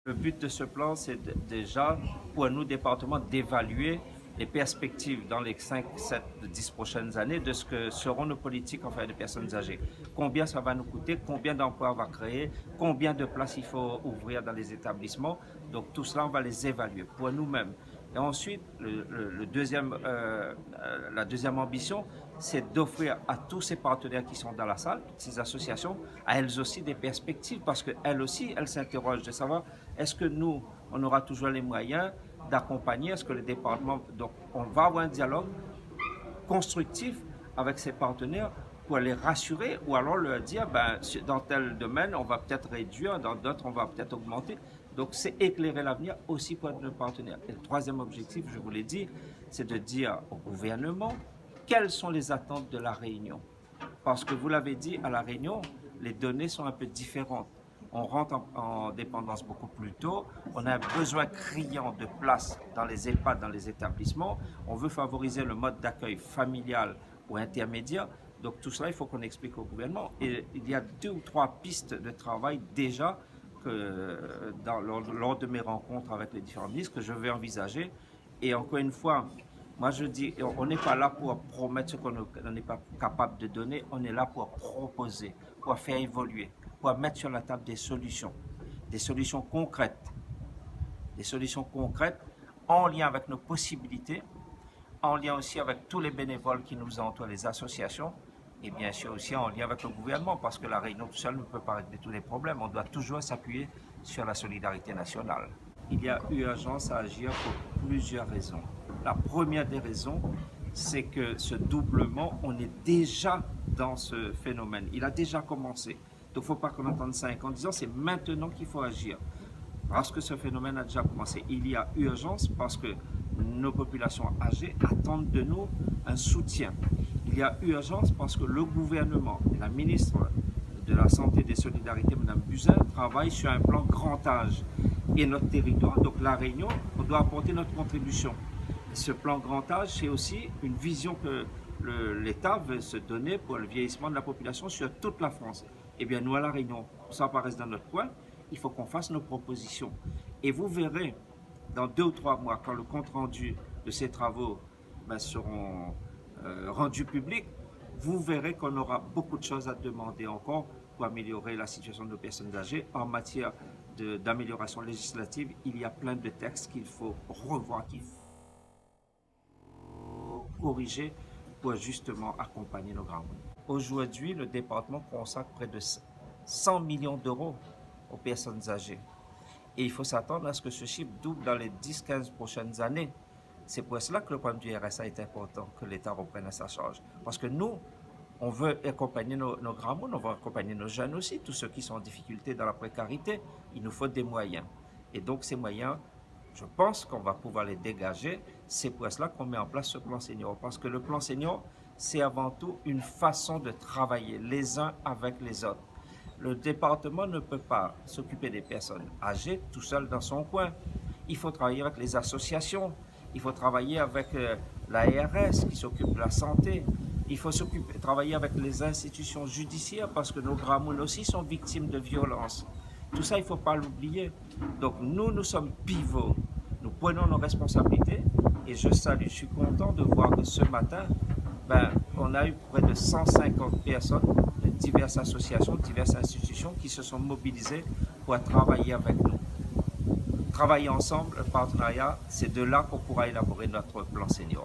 Le but de ce plan, c'est déjà, pour nous, département, d'évaluer les perspectives dans les 5, 7, 10 prochaines années de ce que seront nos politiques en faveur des personnes âgées. Combien ça va nous coûter, combien d'emplois on va créer, combien de places il faut ouvrir dans les établissements. Donc tout cela, on va les évaluer pour nous-mêmes. Et ensuite, la deuxième ambition, c'est d'offrir à tous ces partenaires qui sont dans la salle, ces associations, à elles aussi des perspectives, parce qu'elles aussi, elles s'interrogent de savoir, est-ce que nous, on aura toujours les moyens d'accompagner, est-ce que le département, donc on va avoir un dialogue constructif avec ces partenaires pour les rassurer ou alors leur dire, ben, dans tel domaine, on va peut-être réduire, dans d'autres, on va peut-être augmenter. Donc, c'est éclairer l'avenir aussi pour nos partenaires. Et le troisième objectif, je vous l'ai dit, c'est de dire au gouvernement quelles sont les attentes de la Réunion. Parce que vous l'avez dit, à la Réunion, les données sont un peu différentes. On rentre en dépendance beaucoup plus tôt, on a un besoin criant de place dans les EHPAD, dans les établissements, on veut favoriser le mode d'accueil familial ou intermédiaire. Donc tout cela, il faut qu'on explique au gouvernement. Et il y a 2 ou 3 pistes de travail déjà lors de mes rencontres avec les différents ministres que je vais envisager. Et encore une fois, moi je dis, on n'est pas là pour promettre ce qu'on n'est pas capable de donner, on est là pour proposer, pour faire évoluer, pour mettre sur la table des solutions concrètes, en lien avec nos possibilités, en lien aussi avec tous les bénévoles qui nous entourent, les associations, et bien sûr aussi en lien avec le gouvernement, parce que la Réunion tout seul ne peut pas régler tous les problèmes. On doit toujours s'appuyer sur la solidarité nationale. Il y a urgence à agir pour plusieurs raisons. La première des raisons, c'est que ce doublement, on est déjà dans ce phénomène. Il a déjà commencé. Donc il ne faut pas qu'on attende 5 ans en disant c'est maintenant qu'il faut agir. Parce que ce phénomène a déjà commencé. Il y a urgence parce que nos populations âgées attendent de nous un soutien. Il y a urgence parce que le gouvernement et la ministre de la Santé et des Solidarités, Mme Buzyn, travaillent sur un plan grand âge. Et notre territoire, donc la Réunion, on doit apporter notre contribution. Ce plan grand âge, c'est aussi une vision que l'État veut se donner pour le vieillissement de la population sur toute la France. Eh bien, nous, à La Réunion, ça apparaît dans notre coin, il faut qu'on fasse nos propositions. Et vous verrez, dans 2 ou 3 mois, quand le compte-rendu de ces travaux seront rendus publics, vous verrez qu'on aura beaucoup de choses à demander encore pour améliorer la situation de nos personnes âgées. En matière d'amélioration législative, il y a plein de textes qu'il faut revoir, qu'il faut corriger pour justement accompagner nos grands. Aujourd'hui, le département consacre près de 100 millions d'euros aux personnes âgées. Et il faut s'attendre à ce que ce chiffre double dans les 10-15 prochaines années. C'est pour cela que le problème du RSA est important, que l'État reprenne à sa charge. Parce que nous, on veut accompagner nos grands mondes, on veut accompagner nos jeunes aussi, tous ceux qui sont en difficulté dans la précarité. Il nous faut des moyens. Et donc ces moyens, je pense qu'on va pouvoir les dégager. C'est pour cela qu'on met en place ce plan senior. Parce que le plan senior, c'est avant tout une façon de travailler les uns avec les autres. Le département ne peut pas s'occuper des personnes âgées tout seul dans son coin. Il faut travailler avec les associations, il faut travailler avec l'ARS qui s'occupe de la santé, il faut travailler avec les institutions judiciaires parce que nos grands moules aussi sont victimes de violences. Tout ça, il ne faut pas l'oublier. Donc nous sommes pivots, nous prenons nos responsabilités et je suis content de voir que ce matin, on a eu près de 150 personnes de diverses associations, de diverses institutions qui se sont mobilisées pour travailler avec nous. Travailler ensemble, un partenariat, c'est de là qu'on pourra élaborer notre plan senior.